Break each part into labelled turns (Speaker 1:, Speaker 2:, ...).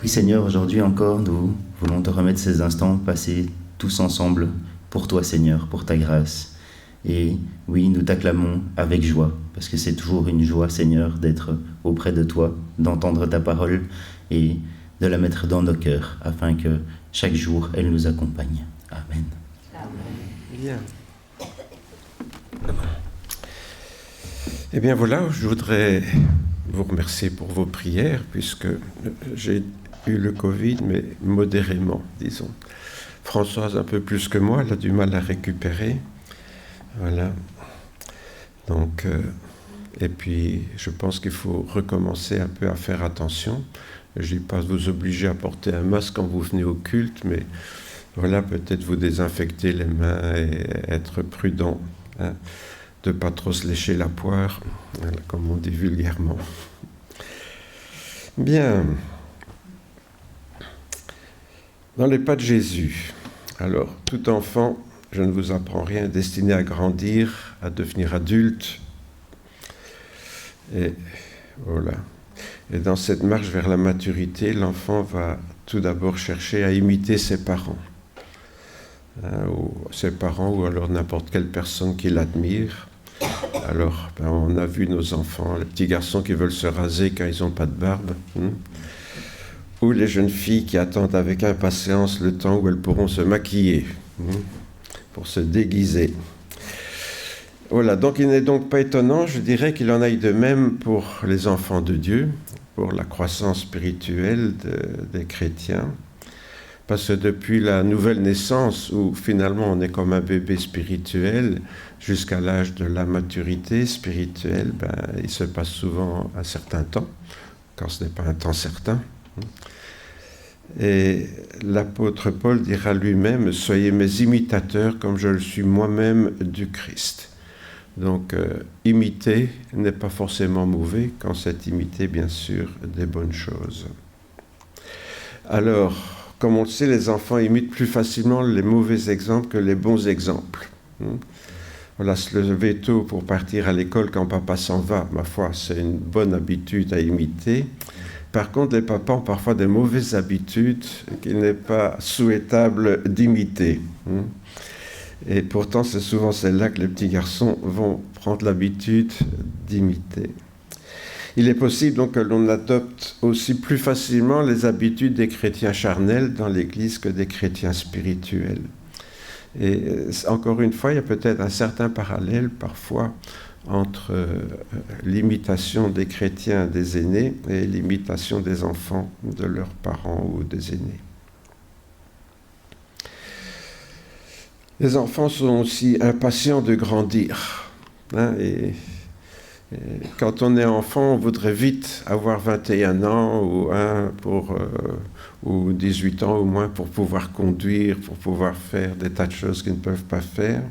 Speaker 1: Oui Seigneur, aujourd'hui encore, nous voulons te remettre ces instants passés tous ensemble pour toi Seigneur, pour ta grâce. Et oui, nous t'acclamons avec joie, parce que c'est toujours une joie Seigneur d'être auprès de toi, d'entendre ta parole et de la mettre dans nos cœurs, afin que chaque jour elle nous accompagne. Amen.
Speaker 2: Bien. Eh bien voilà, je voudrais vous remercier pour vos prières, puisque j'ai eu le Covid, mais modérément, disons. Françoise, un peu plus que moi, elle a du mal à récupérer. Voilà. Donc, et puis, je pense qu'il faut recommencer un peu à faire attention. Je ne dis pas vous obliger à porter un masque quand vous venez au culte, mais voilà, peut-être vous désinfecter les mains et être prudent, hein, de ne pas trop se lécher la poire, comme on dit vulgairement. Bien. Dans les pas de Jésus. Alors, tout enfant, je ne vous apprends rien, destiné à grandir, à devenir adulte. Et voilà. Et dans cette marche vers la maturité, l'enfant va tout d'abord chercher à imiter ses parents. Ou ses parents, ou alors n'importe quelle personne qui l'admire. Alors, on a vu nos enfants, les petits garçons qui veulent se raser quand ils n'ont pas de barbe. Ou les jeunes filles qui attendent avec impatience le temps où elles pourront se maquiller, pour se déguiser. Voilà, donc il n'est donc pas étonnant, je dirais qu'il en aille de même pour les enfants de Dieu, pour la croissance spirituelle des chrétiens, parce que depuis la nouvelle naissance, où finalement on est comme un bébé spirituel, jusqu'à l'âge de la maturité spirituelle, il se passe souvent un certain temps, quand ce n'est pas un temps certain. Et l'apôtre Paul dira lui-même « Soyez mes imitateurs comme je le suis moi-même du Christ ». Donc, imiter n'est pas forcément mauvais quand c'est imiter, bien sûr, des bonnes choses. Alors, comme on le sait, les enfants imitent plus facilement les mauvais exemples que les bons exemples. Voilà, se lever tôt pour partir à l'école quand papa s'en va, ma foi, c'est une bonne habitude à imiter. Par contre, les papas ont parfois des mauvaises habitudes qu'il n'est pas souhaitable d'imiter. Et pourtant, c'est souvent celle-là que les petits garçons vont prendre l'habitude d'imiter. Il est possible donc que l'on adopte aussi plus facilement les habitudes des chrétiens charnels dans l'Église que des chrétiens spirituels. Et encore une fois, il y a peut-être un certain parallèle parfois entre l'imitation des chrétiens des aînés et l'imitation des enfants de leurs parents ou des aînés. Les enfants sont aussi impatients de grandir. Et quand on est enfant, on voudrait vite avoir 21 ans ou 18 ans au moins pour pouvoir conduire, pour pouvoir faire des tas de choses qu'ils ne peuvent pas faire.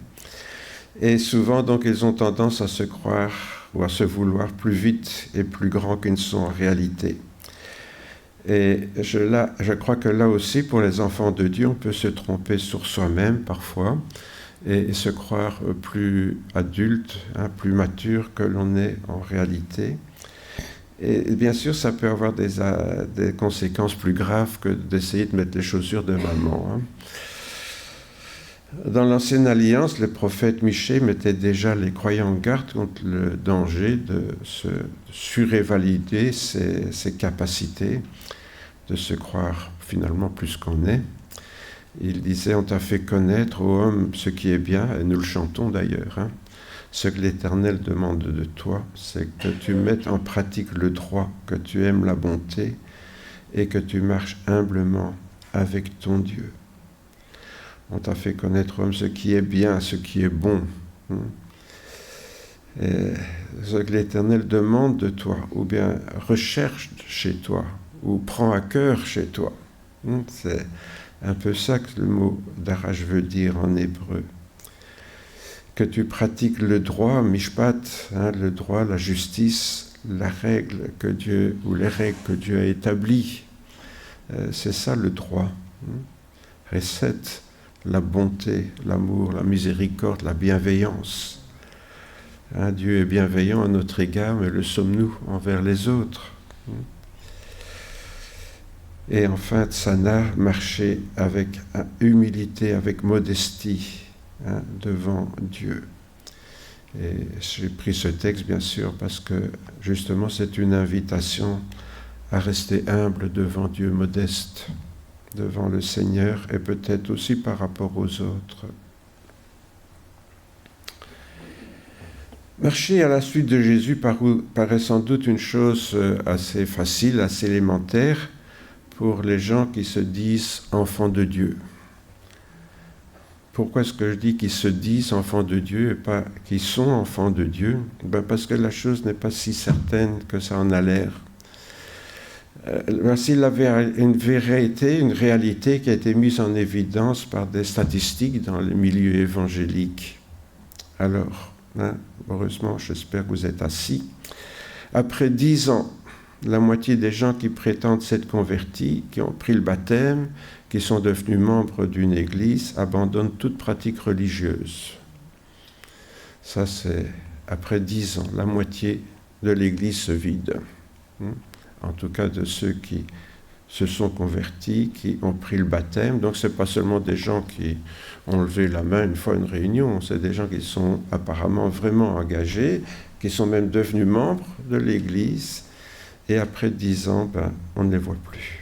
Speaker 2: Et souvent, donc, ils ont tendance à se croire ou à se vouloir plus vite et plus grands qu'ils ne sont en réalité. Et je crois que là aussi, pour les enfants de Dieu, on peut se tromper sur soi-même parfois et se croire plus adulte, plus mature que l'on est en réalité. Et bien sûr, ça peut avoir des conséquences plus graves que d'essayer de mettre les chaussures de maman. Dans l'Ancienne Alliance, le prophète Michée mettait déjà les croyants en garde contre le danger de se surévaluer ses capacités, de se croire finalement plus qu'on est. Il disait « On t'a fait connaître, ô homme, ce qui est bien », et nous le chantons d'ailleurs. Ce que l'Éternel demande de toi, c'est que tu mettes en pratique le droit, que tu aimes la bonté et que tu marches humblement avec ton Dieu. On t'a fait connaître, homme, ce qui est bien, ce qui est bon. Et ce que l'Éternel demande de toi, ou bien recherche chez toi, ou prend à cœur chez toi. C'est un peu ça que le mot d'Arach veut dire en hébreu. Que tu pratiques le droit, mishpat, le droit, la justice, la règle que Dieu, ou les règles que Dieu a établies. C'est ça le droit. Recette. La bonté, l'amour, la miséricorde, la bienveillance. Dieu est bienveillant à notre égard, mais le sommes-nous envers les autres. Et enfin, Tsana, marcher avec humilité, avec modestie, devant Dieu. Et j'ai pris ce texte, bien sûr, parce que justement, c'est une invitation à rester humble devant Dieu, modeste devant le Seigneur, et peut-être aussi par rapport aux autres. Marcher à la suite de Jésus paraît sans doute une chose assez facile, assez élémentaire pour les gens qui se disent enfants de Dieu. Pourquoi est-ce que je dis qu'ils se disent enfants de Dieu et pas qu'ils sont enfants de Dieu ? Parce que la chose n'est pas si certaine que ça en a l'air. S'il avait une vérité, une réalité qui a été mise en évidence par des statistiques dans les milieux évangéliques. Alors, heureusement, j'espère que vous êtes assis. Après 10 ans, la moitié des gens qui prétendent s'être convertis, qui ont pris le baptême, qui sont devenus membres d'une église, abandonnent toute pratique religieuse. Ça, c'est après 10 ans, la moitié de l'église se vide. En tout cas, de ceux qui se sont convertis, qui ont pris le baptême. Donc, ce n'est pas seulement des gens qui ont levé la main une fois à une réunion, c'est des gens qui sont apparemment vraiment engagés, qui sont même devenus membres de l'église. Et après 10 ans, on ne les voit plus.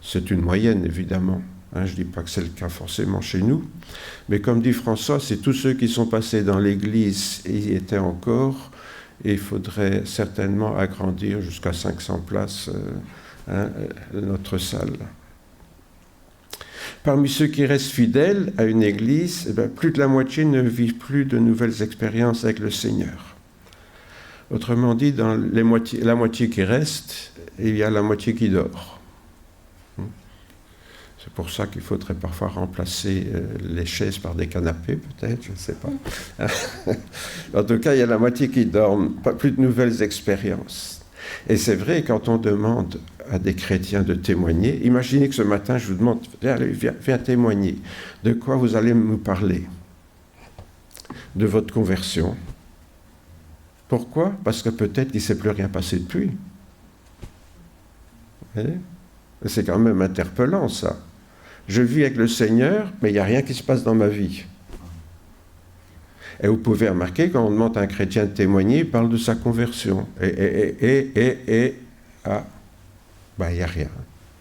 Speaker 2: C'est une moyenne, évidemment. Je ne dis pas que c'est le cas forcément chez nous. Mais comme dit François, c'est tous ceux qui sont passés dans l'église et y étaient encore. Et il faudrait certainement agrandir jusqu'à 500 places notre salle. Parmi ceux qui restent fidèles à une église, plus de la moitié ne vivent plus de nouvelles expériences avec le Seigneur. Autrement dit, dans la moitié qui reste, il y a la moitié qui dort. C'est pour ça qu'il faudrait parfois remplacer les chaises par des canapés, peut-être, je ne sais pas. En tout cas, il y a la moitié qui dorment, pas plus de nouvelles expériences. Et c'est vrai, quand on demande à des chrétiens de témoigner, imaginez que ce matin, je vous demande, allez, viens témoigner. De quoi vous allez me parler ? De votre conversion. Pourquoi ? Parce que peut-être qu'il ne s'est plus rien passé depuis. C'est quand même interpellant, ça. Je vis avec le Seigneur, mais il n'y a rien qui se passe dans ma vie. Et vous pouvez remarquer, quand on demande à un chrétien de témoigner, il parle de sa conversion. Il n'y a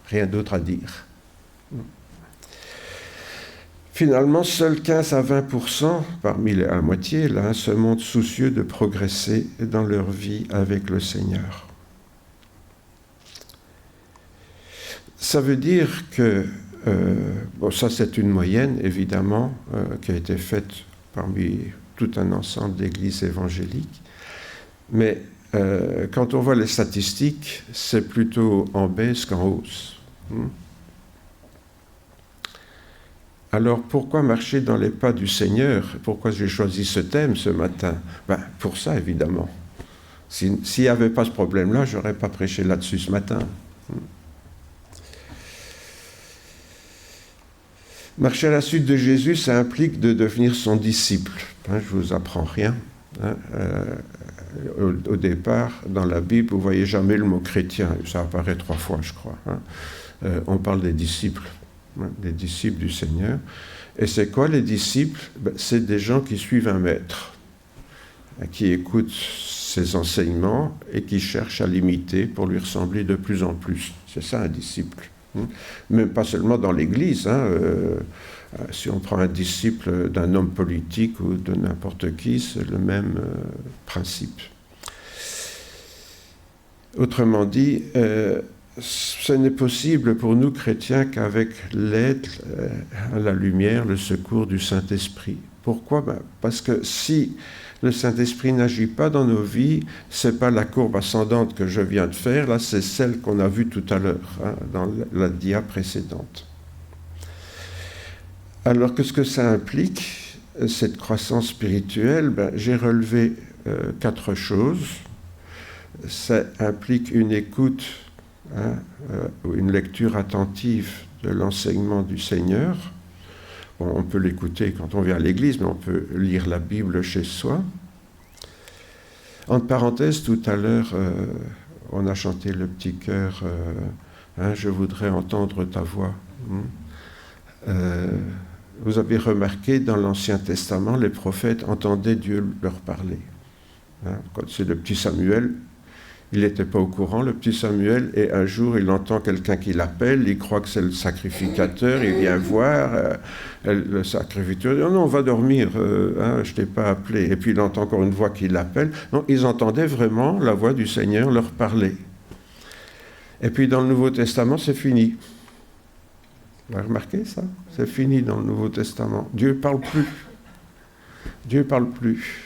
Speaker 2: rien d'autre à dire. Finalement, seuls 15 à 20%, parmi la moitié, là, se montrent soucieux de progresser dans leur vie avec le Seigneur. Ça veut dire que, ça c'est une moyenne, évidemment, qui a été faite parmi tout un ensemble d'églises évangéliques, mais quand on voit les statistiques, c'est plutôt en baisse qu'en hausse. Alors, pourquoi marcher dans les pas du Seigneur ? Pourquoi j'ai choisi ce thème ce matin ? Pour ça, évidemment. S'il n'y avait pas ce problème-là, je n'aurais pas prêché là-dessus ce matin. Marcher à la suite de Jésus, ça implique de devenir son disciple. Je ne vous apprends rien. Au départ, dans la Bible, vous ne voyez jamais le mot chrétien. Ça apparaît 3 fois, je crois. On parle des disciples. Les disciples du Seigneur. Et c'est quoi les disciples ? C'est des gens qui suivent un maître, qui écoutent ses enseignements et qui cherchent à l'imiter pour lui ressembler de plus en plus. C'est ça un disciple. Même pas seulement dans l'Église. Si on prend un disciple d'un homme politique ou de n'importe qui, c'est le même principe. Autrement dit, ce n'est possible pour nous chrétiens qu'avec l'aide, la lumière, le secours du Saint-Esprit. Pourquoi ? Parce que si le Saint-Esprit n'agit pas dans nos vies, ce n'est pas la courbe ascendante que je viens de faire, là c'est celle qu'on a vue tout à l'heure, dans la dia précédente. Alors qu'est-ce que ça implique, cette croissance spirituelle ? J'ai relevé 4 choses. Ça implique une écoute, une lecture attentive de l'enseignement du Seigneur. On peut l'écouter quand on vient à l'église, mais on peut lire la Bible chez soi. Entre parenthèses, tout à l'heure, on a chanté le petit chœur Hein, je voudrais entendre ta voix. Vous avez remarqué, dans l'Ancien Testament, les prophètes entendaient Dieu leur parler. Hein, quand c'est le petit Samuel, il n'était pas au courant, le petit Samuel, et un jour, il entend quelqu'un qui l'appelle, il croit que c'est le sacrificateur, il vient voir, le sacrificateur dit « Non, on va dormir, hein, je ne t'ai pas appelé ». Et puis il entend encore une voix qui l'appelle. Non, ils entendaient vraiment la voix du Seigneur leur parler. Et puis dans le Nouveau Testament, c'est fini. Vous avez remarqué ça? C'est fini dans le Nouveau Testament. Dieu ne parle plus. Dieu ne parle plus.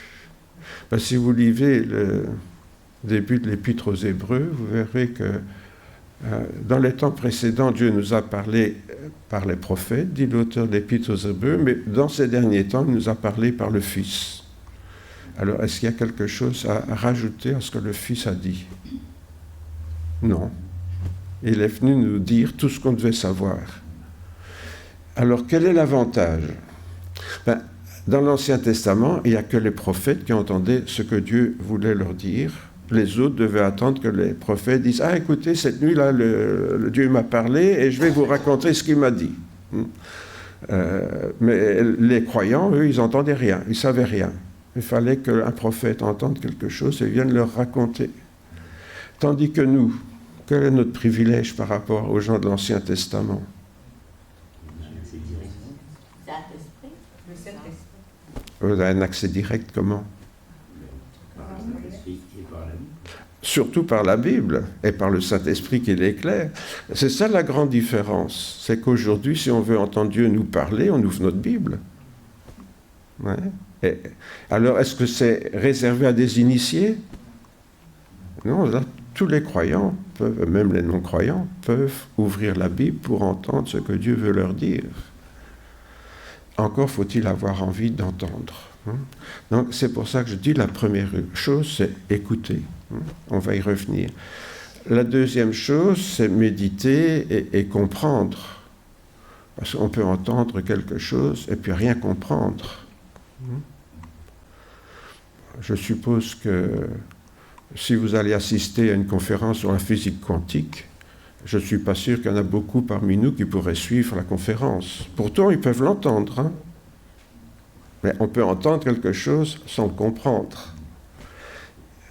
Speaker 2: Ben, si vous lisez le début de l'Épître aux Hébreux, vous verrez que dans les temps précédents, Dieu nous a parlé par les prophètes, dit l'auteur de l'Épître aux Hébreux, mais dans ces derniers temps, il nous a parlé par le Fils. Alors, est-ce qu'il y a quelque chose à rajouter à ce que le Fils a dit? Non. Il est venu nous dire tout ce qu'on devait savoir. Alors, quel est l'avantage? Ben, dans l'Ancien Testament, il n'y a que les prophètes qui entendaient ce que Dieu voulait leur dire. Les autres devaient attendre que les prophètes disent « Ah, écoutez, cette nuit-là, le Dieu m'a parlé et je vais vous raconter ce qu'il m'a dit. » Mais les croyants, eux, ils n'entendaient rien, ils ne savaient rien. Il fallait qu'un prophète entende quelque chose et vienne leur raconter. Tandis que nous, quel est notre privilège par rapport aux gens de l'Ancien Testament? Vous avez un accès direct, comment? Surtout par la Bible et par le Saint-Esprit qui l'éclaire. C'est ça la grande différence. C'est qu'aujourd'hui, si on veut entendre Dieu nous parler, on ouvre notre Bible. Ouais. Et alors, est-ce que c'est réservé à des initiés? Non, là, tous les croyants, même les non-croyants, peuvent ouvrir la Bible pour entendre ce que Dieu veut leur dire. Encore faut-il avoir envie d'entendre. Donc c'est pour ça que je dis la première chose, c'est écouter. On va y revenir. La deuxième chose, c'est méditer et comprendre. Parce qu'on peut entendre quelque chose et puis rien comprendre. Je suppose que si vous allez assister à une conférence sur la physique quantique, je ne suis pas sûr qu'il y en a beaucoup parmi nous qui pourraient suivre la conférence. Pourtant, ils peuvent l'entendre. Hein? Mais on peut entendre quelque chose sans le comprendre.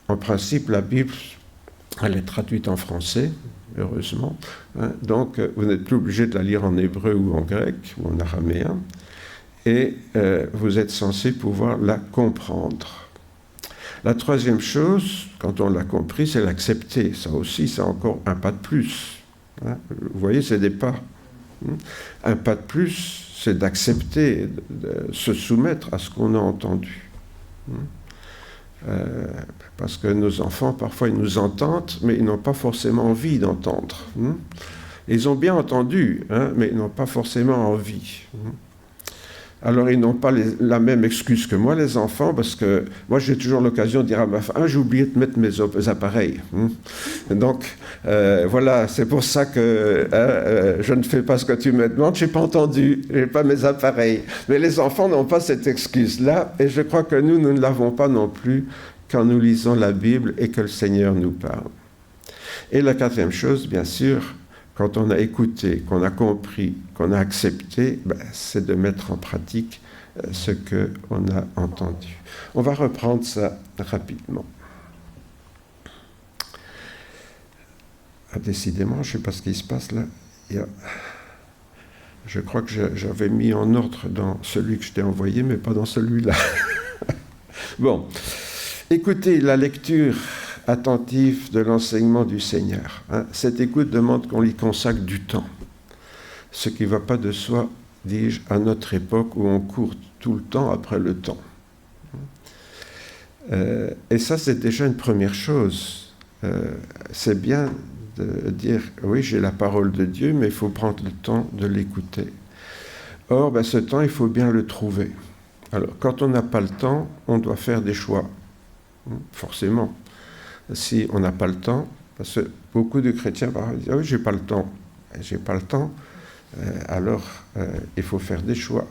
Speaker 2: En principe, la Bible, elle est traduite en français, heureusement. Hein? Donc, vous n'êtes plus obligé de la lire en hébreu ou en grec ou en araméen. Et vous êtes censé pouvoir la comprendre. La troisième chose, quand on l'a compris, c'est l'accepter. Ça aussi, c'est encore un pas de plus. Hein? Vous voyez, c'est des pas. Un pas de plus, c'est d'accepter, de se soumettre à ce qu'on a entendu. Parce que nos enfants, parfois, ils nous entendent, mais ils n'ont pas forcément envie d'entendre. Ils ont bien entendu, hein, mais ils n'ont pas forcément envie. Alors, ils n'ont pas la même excuse que moi, les enfants, parce que moi, j'ai toujours l'occasion de dire à ma femme, j'ai oublié de mettre mes appareils. Donc, voilà, c'est pour ça que je ne fais pas ce que tu me demandes, je n'ai pas entendu, je n'ai pas mes appareils. Mais les enfants n'ont pas cette excuse-là, et je crois que nous ne l'avons pas non plus quand nous lisons la Bible et que le Seigneur nous parle. Et la quatrième chose, bien sûr, quand on a écouté, qu'on a compris, qu'on a accepté, c'est de mettre en pratique ce qu'on a entendu. On va reprendre ça rapidement. Décidément, je ne sais pas ce qui se passe là. Je crois que j'avais mis en ordre dans celui que je t'ai envoyé, mais pas dans celui-là. Bon, écoutez la lecture attentif de l'enseignement du Seigneur. Cette écoute demande qu'on y consacre du temps. Ce qui ne va pas de soi, dis-je, à notre époque où on court tout le temps après le temps. Et ça, c'est déjà une première chose. C'est bien de dire, oui, j'ai la parole de Dieu, mais il faut prendre le temps de l'écouter. Or, ce temps, il faut bien le trouver. Alors, quand on n'a pas le temps, on doit faire des choix. Forcément. Si on n'a pas le temps, parce que beaucoup de chrétiens disent « Ah oui, j'ai pas le temps ». J'ai pas le temps, alors il faut faire des choix.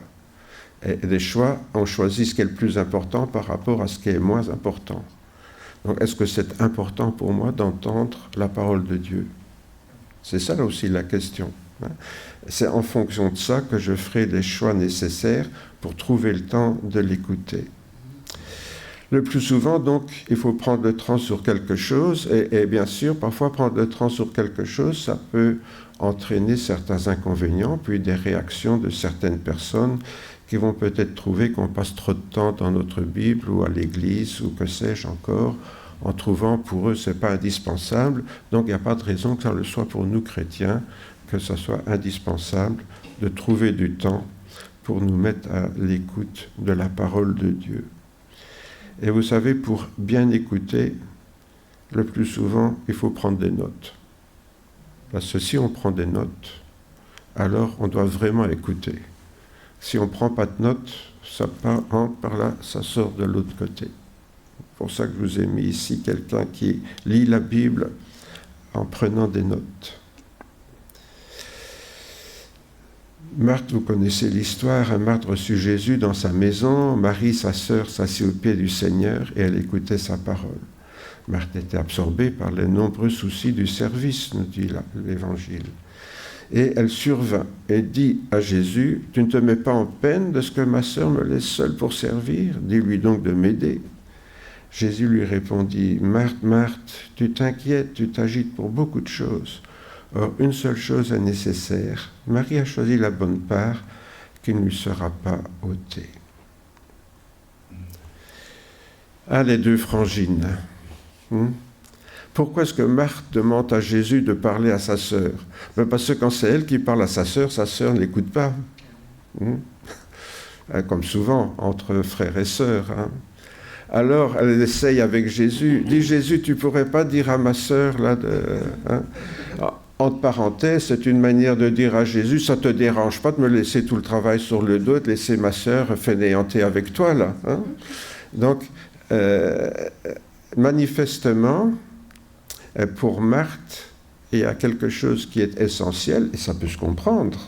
Speaker 2: Et des choix, on choisit ce qui est le plus important par rapport à ce qui est moins important. Donc, est-ce que c'est important pour moi d'entendre la parole de Dieu? C'est ça là aussi la question. C'est en fonction de ça que je ferai les choix nécessaires pour trouver le temps de l'écouter. Le plus souvent, donc, il faut prendre le temps sur quelque chose, et bien sûr, parfois prendre le temps sur quelque chose, ça peut entraîner certains inconvénients, puis des réactions de certaines personnes qui vont peut-être trouver qu'on passe trop de temps dans notre Bible ou à l'église, ou que sais-je encore, en trouvant pour eux, ce n'est pas indispensable. Donc, il n'y a pas de raison que ça le soit pour nous chrétiens, que ça soit indispensable de trouver du temps pour nous mettre à l'écoute de la parole de Dieu. Et vous savez, pour bien écouter, le plus souvent, il faut prendre des notes. Parce que si on prend des notes, alors on doit vraiment écouter. Si on ne prend pas de notes, ça part par là, ça sort de l'autre côté. C'est pour ça que je vous ai mis ici quelqu'un qui lit la Bible en prenant des notes. Marthe, vous connaissez l'histoire, Marthe reçut Jésus dans sa maison, Marie, sa sœur, s'assit aux pieds du Seigneur et elle écoutait sa parole. Marthe était absorbée par les nombreux soucis du service, nous dit l'Évangile. Et elle survint et dit à Jésus, « Tu ne te mets pas en peine de ce que ma sœur me laisse seule pour servir? Dis-lui donc de m'aider. » Jésus lui répondit, « Marthe, Marthe, tu t'inquiètes, tu t'agites pour beaucoup de choses. Or, une seule chose est nécessaire. Marie a choisi la bonne part qui ne lui sera pas ôtée. » Ah, les deux frangines. Pourquoi est-ce que Marthe demande à Jésus de parler à sa sœur? Parce que quand c'est elle qui parle à sa sœur n'écoute pas. Comme souvent, entre frères et sœurs. Alors, elle essaye avec Jésus. Dis, Jésus, tu ne pourrais pas dire à ma sœur, là, entre parenthèses, c'est une manière de dire à Jésus, ça ne te dérange pas de me laisser tout le travail sur le dos, de laisser ma sœur fainéanter avec toi, là. Donc, manifestement, pour Marthe, il y a quelque chose qui est essentiel, et ça peut se comprendre.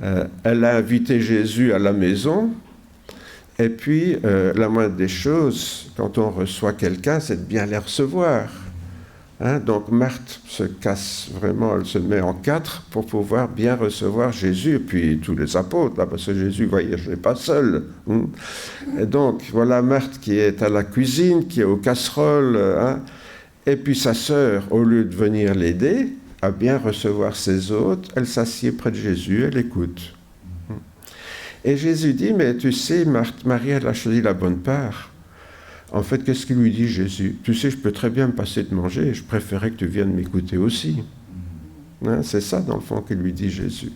Speaker 2: Elle a invité Jésus à la maison, et puis la moindre des choses, quand on reçoit quelqu'un, c'est de bien les recevoir. Donc Marthe se casse vraiment, elle se met en quatre pour pouvoir bien recevoir Jésus, et puis tous les apôtres, là, parce que Jésus voyageait pas seul. Et donc voilà Marthe qui est à la cuisine, qui est aux casseroles, et puis sa sœur, au lieu de venir l'aider à bien recevoir ses hôtes, elle s'assied près de Jésus, elle écoute. Et Jésus dit, mais tu sais, Marthe, Marie, elle a choisi la bonne part. En fait, qu'est-ce qu'il lui dit, Jésus? Tu sais, je peux très bien me passer de manger, je préférais que tu viennes m'écouter aussi. C'est ça, dans le fond, qu'il lui dit Jésus.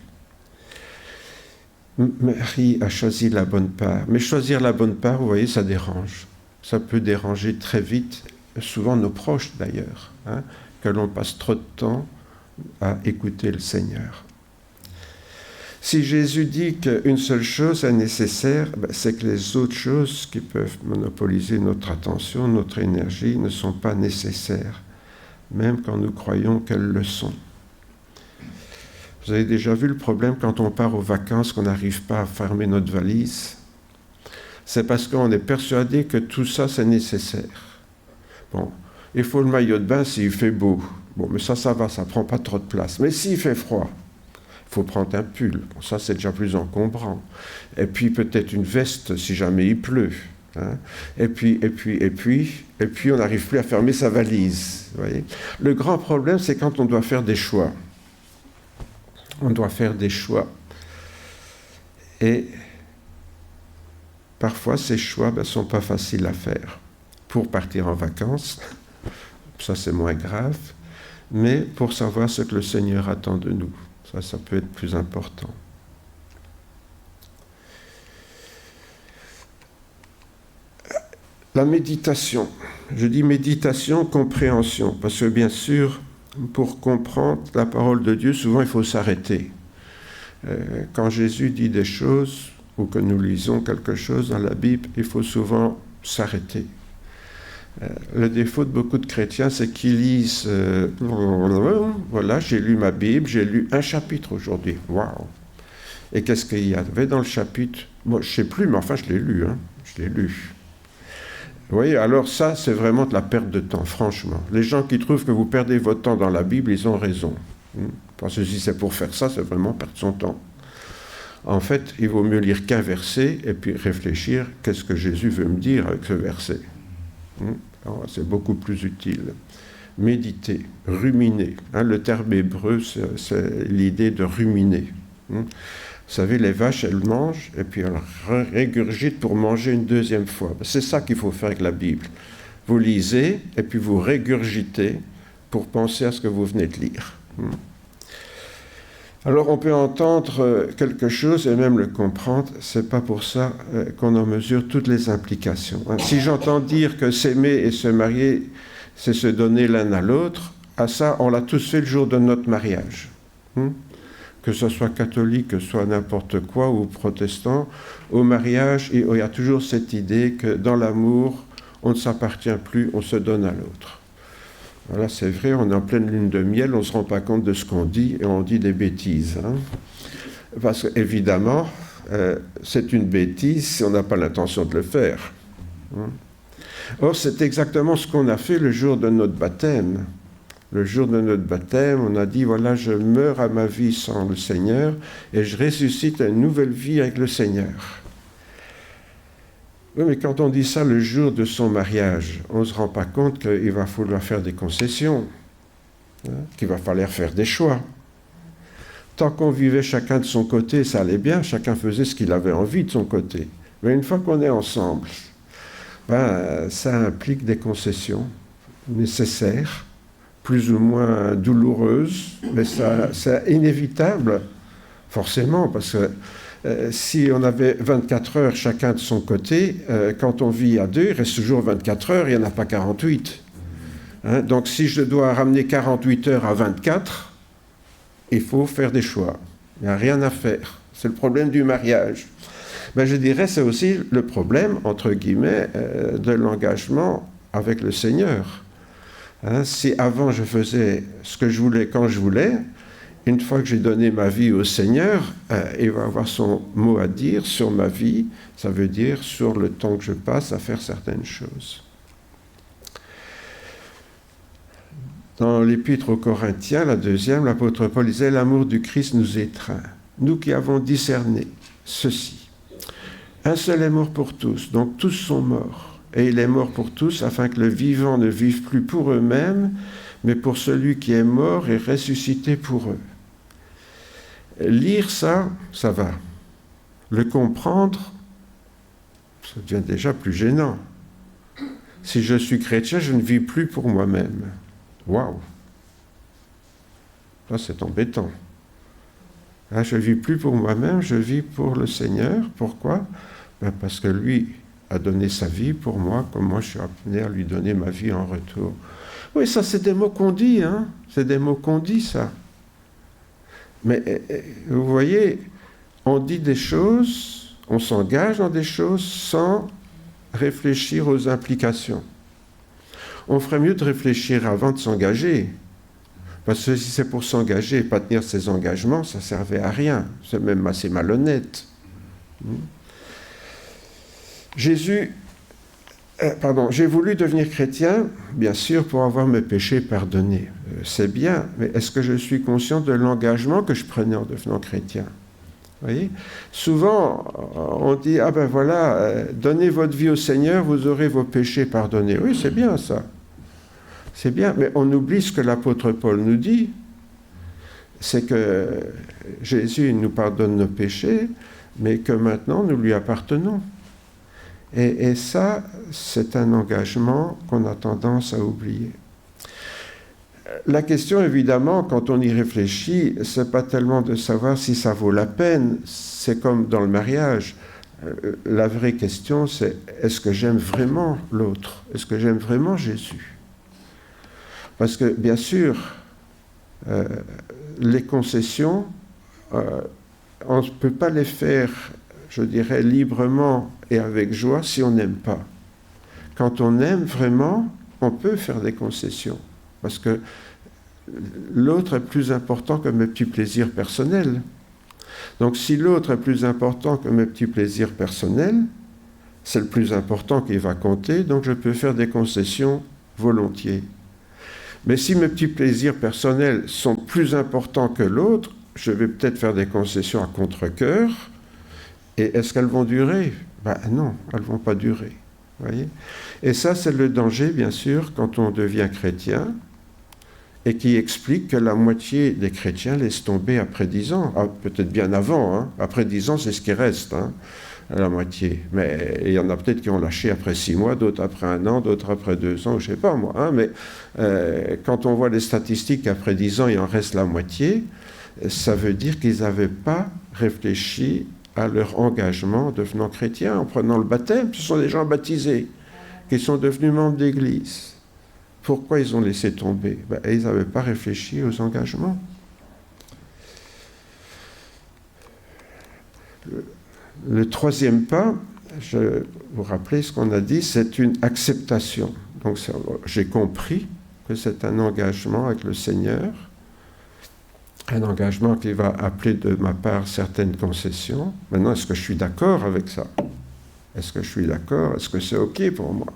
Speaker 2: Marie a choisi la bonne part. Mais choisir la bonne part, vous voyez, ça dérange. Ça peut déranger très vite, souvent nos proches d'ailleurs, que l'on passe trop de temps à écouter le Seigneur. Si Jésus dit qu'une seule chose est nécessaire, c'est que les autres choses qui peuvent monopoliser notre attention, notre énergie, ne sont pas nécessaires, même quand nous croyons qu'elles le sont. Vous avez déjà vu le problème quand on part aux vacances, qu'on n'arrive pas à fermer notre valise? C'est parce qu'on est persuadé que tout ça, c'est nécessaire. Bon, il faut le maillot de bain s'il fait beau. Bon, mais ça va, ça ne prend pas trop de place. Mais s'il fait froid, il faut prendre un pull. Bon, ça, c'est déjà plus encombrant. Et puis, peut-être une veste si jamais il pleut. Et puis, on n'arrive plus à fermer sa valise. Vous voyez ? Le grand problème, c'est quand on doit faire des choix. On doit faire des choix. Et parfois, ces choix ne sont pas faciles à faire. Pour partir en vacances, ça c'est moins grave, mais pour savoir ce que le Seigneur attend de nous. Ça peut être plus important. La méditation. Je dis méditation, compréhension, parce que bien sûr, pour comprendre la parole de Dieu, souvent il faut s'arrêter. Quand Jésus dit des choses, ou que nous lisons quelque chose dans la Bible, il faut souvent s'arrêter. Le défaut de beaucoup de chrétiens, c'est qu'ils lisent voilà, j'ai lu ma Bible, j'ai lu un chapitre aujourd'hui. Waouh! Et qu'est-ce qu'il y avait dans le chapitre? Moi, je ne sais plus, mais enfin, je l'ai lu. Je l'ai lu. Vous voyez, alors ça, c'est vraiment de la perte de temps, franchement. Les gens qui trouvent que vous perdez votre temps dans la Bible, ils ont raison. Parce que si c'est pour faire ça, c'est vraiment perdre son temps. En fait, il vaut mieux lire qu'un verset et puis réfléchir, qu'est-ce que Jésus veut me dire avec ce verset. Alors, c'est beaucoup plus utile. Méditer, ruminer. Le terme hébreu, c'est l'idée de ruminer. Vous savez, les vaches, elles mangent et puis elles régurgitent pour manger une deuxième fois. C'est ça qu'il faut faire avec la Bible. Vous lisez et puis vous régurgitez pour penser à ce que vous venez de lire. Alors on peut entendre quelque chose et même le comprendre, c'est pas pour ça qu'on en mesure toutes les implications. Si j'entends dire que s'aimer et se marier, c'est se donner l'un à l'autre, à ça on l'a tous fait le jour de notre mariage. Que ce soit catholique, que ce soit n'importe quoi, ou protestant, au mariage, il y a toujours cette idée que dans l'amour, on ne s'appartient plus, on se donne à l'autre. Voilà, c'est vrai, on est en pleine lune de miel, on ne se rend pas compte de ce qu'on dit, et on dit des bêtises. Parce qu'évidemment, c'est une bêtise si on n'a pas l'intention de le faire. Or, c'est exactement ce qu'on a fait le jour de notre baptême. Le jour de notre baptême, on a dit, voilà, je meurs à ma vie sans le Seigneur, et je ressuscite à une nouvelle vie avec le Seigneur. Oui, mais quand on dit ça le jour de son mariage, on ne se rend pas compte qu'il va falloir faire des concessions, qu'il va falloir faire des choix. Tant qu'on vivait chacun de son côté, ça allait bien, chacun faisait ce qu'il avait envie de son côté. Mais une fois qu'on est ensemble, ça implique des concessions nécessaires, plus ou moins douloureuses, mais c'est inévitable, forcément, parce que si on avait 24 heures chacun de son côté, quand on vit à deux, il reste toujours 24 heures, il n'y en a pas 48. Donc si je dois ramener 48 heures à 24, il faut faire des choix. Il n'y a rien à faire. C'est le problème du mariage. Mais je dirais c'est aussi le problème, entre guillemets, de l'engagement avec le Seigneur. Si avant je faisais ce que je voulais quand je voulais, une fois que j'ai donné ma vie au Seigneur, il va avoir son mot à dire sur ma vie, ça veut dire sur le temps que je passe à faire certaines choses. Dans l'Épître aux Corinthiens, la deuxième, l'apôtre Paul disait « L'amour du Christ nous étreint, nous qui avons discerné ceci. Un seul est mort pour tous, donc tous sont morts, et il est mort pour tous, afin que le vivant ne vive plus pour eux-mêmes, mais pour celui qui est mort et ressuscité pour eux. » Lire ça, ça va. Le comprendre, ça devient déjà plus gênant. Si je suis chrétien, je ne vis plus pour moi-même. Waouh! Là, c'est embêtant. Là, je ne vis plus pour moi-même, je vis pour le Seigneur. Pourquoi? Parce que lui a donné sa vie pour moi, comme moi je suis appelé à lui donner ma vie en retour. Oui, ça, c'est des mots qu'on dit, C'est des mots qu'on dit, ça. Mais vous voyez, on dit des choses, on s'engage dans des choses sans réfléchir aux implications. On ferait mieux de réfléchir avant de s'engager. Parce que si c'est pour s'engager et pas tenir ses engagements, ça ne servait à rien. C'est même assez malhonnête. J'ai voulu devenir chrétien, bien sûr, pour avoir mes péchés pardonnés. C'est bien, mais est-ce que je suis conscient de l'engagement que je prenais en devenant chrétien? Vous voyez? Souvent, on dit, donnez votre vie au Seigneur, vous aurez vos péchés pardonnés. Oui, c'est bien ça. C'est bien, mais on oublie ce que l'apôtre Paul nous dit. C'est que Jésus nous pardonne nos péchés, mais que maintenant nous lui appartenons. Et ça, c'est un engagement qu'on a tendance à oublier. La question, évidemment, quand on y réfléchit, c'est pas tellement de savoir si ça vaut la peine. C'est comme dans le mariage. La vraie question, c'est est-ce que j'aime vraiment l'autre? Est-ce que j'aime vraiment Jésus? Parce que, bien sûr, les concessions, on ne peut pas les faire, je dirais, librement et avec joie si on n'aime pas. Quand on aime vraiment, on peut faire des concessions. Parce que l'autre est plus important que mes petits plaisirs personnels. Donc si l'autre est plus important que mes petits plaisirs personnels, c'est le plus important qui va compter, donc je peux faire des concessions volontiers. Mais si mes petits plaisirs personnels sont plus importants que l'autre, je vais peut-être faire des concessions à contre-cœur. Et est-ce qu'elles vont durer? Non, elles ne vont pas durer. Voyez? Et ça, c'est le danger, bien sûr, quand on devient chrétien, et qui explique que la moitié des chrétiens laissent tomber après 10 ans. Peut-être bien avant. Hein. Après 10 ans, c'est ce qui reste, hein, la moitié. Mais il y en a peut-être qui ont lâché après 6 mois, d'autres après 1 an, d'autres après 2 ans, je ne sais pas moi. Hein, mais quand on voit les statistiques, après 10 ans, il en reste la moitié, ça veut dire qu'ils n'avaient pas réfléchi à leur engagement en devenant chrétiens, en prenant le baptême. Ce sont des gens baptisés qui sont devenus membres d'église. Pourquoi ils ont laissé tomber? Ils n'avaient pas réfléchi aux engagements. Le troisième pas, je vous rappelle ce qu'on a dit, c'est une acceptation. Donc j'ai compris que c'est un engagement avec le Seigneur, un engagement qui va appeler de ma part certaines concessions. Maintenant, est-ce que je suis d'accord avec ça? Est-ce que je suis d'accord? Est-ce que c'est OK pour moi?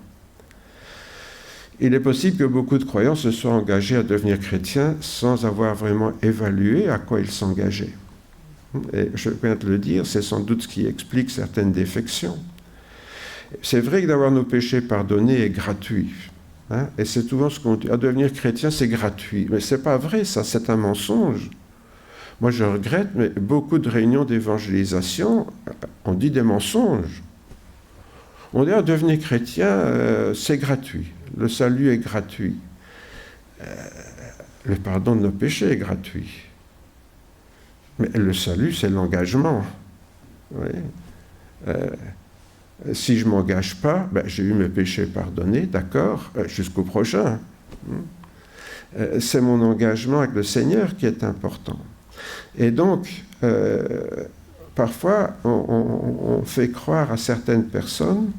Speaker 2: Il est possible que beaucoup de croyants se soient engagés à devenir chrétiens sans avoir vraiment évalué à quoi ils s'engageaient. Et je viens de le dire, c'est sans doute ce qui explique certaines défections. C'est vrai que d'avoir nos péchés pardonnés est gratuit. Hein, et c'est souvent ce qu'on dit, à devenir chrétien, c'est gratuit. Mais ce n'est pas vrai, ça, c'est un mensonge. Moi, je regrette, mais beaucoup de réunions d'évangélisation, on dit des mensonges. On dit, devenir chrétien, c'est gratuit. Le salut est gratuit. Le pardon de nos péchés est gratuit. Mais le salut, c'est l'engagement. Oui. Si je ne m'engage pas, j'ai eu mes péchés pardonnés, d'accord, jusqu'au prochain. C'est mon engagement avec le Seigneur qui est important. Et donc, parfois, on fait croire à certaines personnes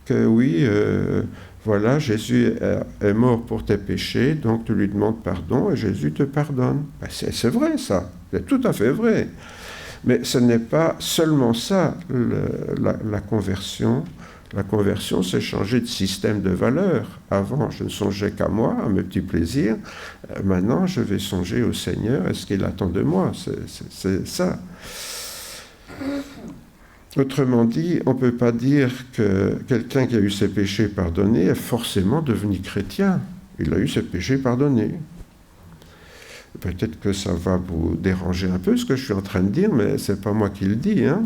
Speaker 2: que oui, voilà, Jésus est mort pour tes péchés, donc tu lui demandes pardon et Jésus te pardonne. C'est vrai ça, c'est tout à fait vrai. Mais ce n'est pas seulement ça, la conversion. La conversion, c'est changer de système de valeurs. Avant, je ne songeais qu'à moi, à mes petits plaisirs. Maintenant, je vais songer au Seigneur et ce qu'il attend de moi. C'est ça. Autrement dit, on ne peut pas dire que quelqu'un qui a eu ses péchés pardonnés est forcément devenu chrétien. Il a eu ses péchés pardonnés. Peut-être que ça va vous déranger un peu ce que je suis en train de dire, mais ce n'est pas moi qui le dis. Hein.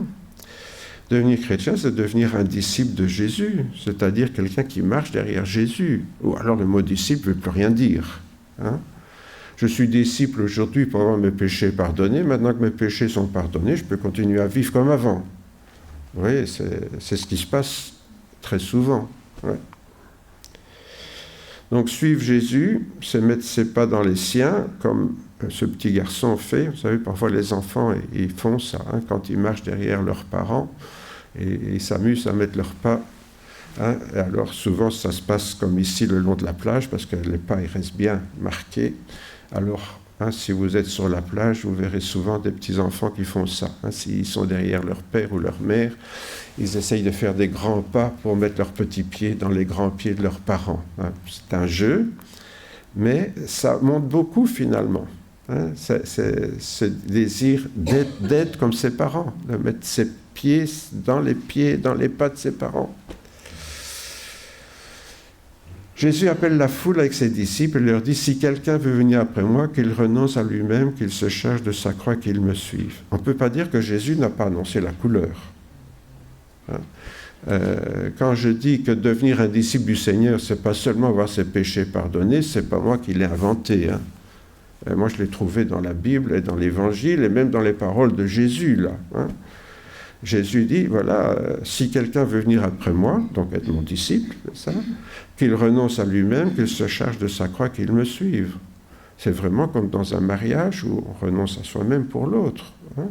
Speaker 2: Devenir chrétien, c'est devenir un disciple de Jésus, c'est-à-dire quelqu'un qui marche derrière Jésus. Ou alors le mot disciple ne veut plus rien dire. Hein. Je suis disciple aujourd'hui pour avoir mes péchés pardonnés. Maintenant que mes péchés sont pardonnés, je peux continuer à vivre comme avant. Vous voyez, c'est ce qui se passe très souvent. Ouais. Donc suivre Jésus, c'est mettre ses pas dans les siens, comme ce petit garçon fait. Vous savez, parfois les enfants, ils font ça, hein, quand ils marchent derrière leurs parents, et ils s'amusent à mettre leurs pas. Hein, et alors souvent, ça se passe comme ici, le long de la plage, parce que les pas, ils restent bien marqués. Alors, hein, si vous êtes sur la plage, vous verrez souvent des petits-enfants qui font ça. Hein, s'ils sont derrière leur père ou leur mère, ils essayent de faire des grands pas pour mettre leurs petits pieds dans les grands pieds de leurs parents. Hein. C'est un jeu, mais ça montre beaucoup finalement. Hein. C'est le désir d'être comme ses parents, de mettre ses pieds, dans les pas de ses parents. Jésus appelle la foule avec ses disciples et leur dit « Si quelqu'un veut venir après moi, qu'il renonce à lui-même, qu'il se charge de sa croix, qu'il me suive. » On ne peut pas dire que Jésus n'a pas annoncé la couleur. Hein? Quand je dis que devenir un disciple du Seigneur, ce n'est pas seulement avoir ses péchés pardonnés, ce n'est pas moi qui l'ai inventé. Hein? Moi, je l'ai trouvé dans la Bible et dans l'Évangile et même dans les paroles de Jésus, là. Hein? Jésus dit, voilà, si quelqu'un veut venir après moi, donc être mon disciple, c'est ça, qu'il renonce à lui-même, qu'il se charge de sa croix, qu'il me suive. C'est vraiment comme dans un mariage où on renonce à soi-même pour l'autre. Hein.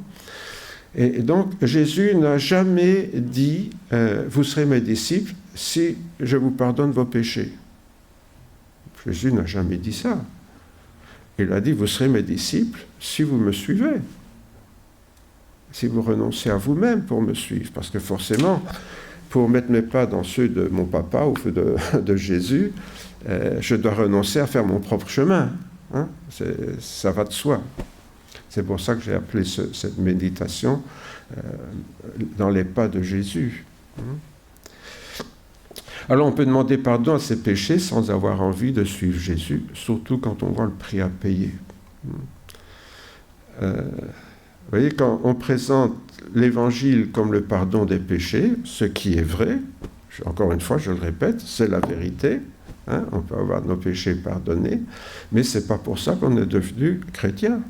Speaker 2: Et donc, Jésus n'a jamais dit, vous serez mes disciples si je vous pardonne vos péchés. Jésus n'a jamais dit ça. Il a dit, vous serez mes disciples si vous me suivez. Si vous renoncez à vous-même pour me suivre. Parce que forcément, pour mettre mes pas dans ceux de mon papa ou de Jésus, je dois renoncer à faire mon propre chemin. Hein, ça va de soi. C'est pour ça que j'ai appelé cette méditation dans les pas de Jésus. Alors on peut demander pardon à ses péchés sans avoir envie de suivre Jésus, surtout quand on voit le prix à payer. Vous voyez, quand on présente l'Évangile comme le pardon des péchés, ce qui est vrai, encore une fois, je le répète, c'est la vérité. Hein, on peut avoir nos péchés pardonnés, mais ce n'est pas pour ça qu'on est devenu chrétien.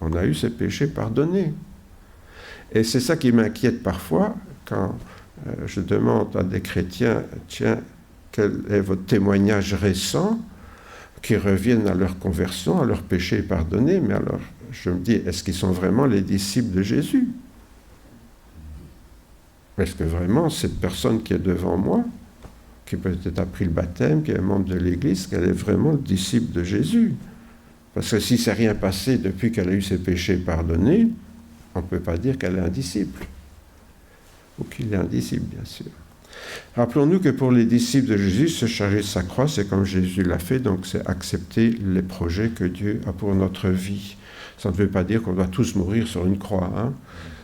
Speaker 2: On a eu ces péchés pardonnés. Et c'est ça qui m'inquiète parfois quand je demande à des chrétiens, tiens, quel est votre témoignage récent, qui reviennent à leur conversion, à leurs péchés pardonnés, mais alors je me dis, est-ce qu'ils sont vraiment les disciples de Jésus? Est-ce que vraiment cette personne qui est devant moi, qui peut-être a pris le baptême, qui est membre de l'Église, qu'elle est vraiment le disciple de Jésus? Parce que si ça s'est rien passé depuis qu'elle a eu ses péchés pardonnés, on ne peut pas dire qu'elle est un disciple. Ou qu'il est un disciple, bien sûr. Rappelons-nous que pour les disciples de Jésus, se charger de sa croix, c'est comme Jésus l'a fait, donc c'est accepter les projets que Dieu a pour notre vie. Ça ne veut pas dire qu'on doit tous mourir sur une croix, hein,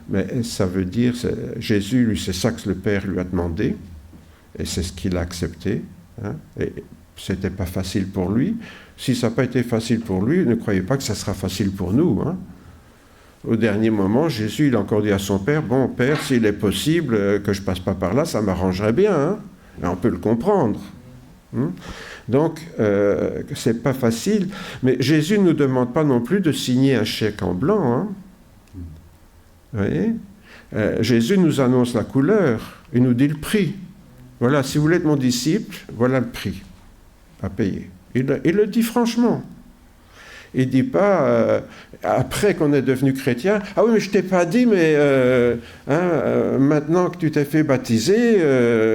Speaker 2: mais ça veut dire, Jésus, lui, c'est ça que le Père lui a demandé, et c'est ce qu'il a accepté. Hein, et ce n'était pas facile pour lui. Si ça n'a pas été facile pour lui, ne croyez pas que ça sera facile pour nous. Hein. Au dernier moment, Jésus, il a encore dit à son Père, « Bon, Père, s'il est possible que je ne passe pas par là, ça m'arrangerait bien. Hein. » Et on peut le comprendre. Hein. Donc, ce n'est pas facile. Mais Jésus ne nous demande pas non plus de signer un chèque en blanc. Hein. Vous voyez, Jésus nous annonce la couleur. Il nous dit le prix. Voilà, si vous voulez être mon disciple, voilà le prix à payer. Il le dit franchement. Il ne dit pas, après qu'on est devenu chrétien, « Ah oui, mais je ne t'ai pas dit, mais maintenant que tu t'es fait baptiser,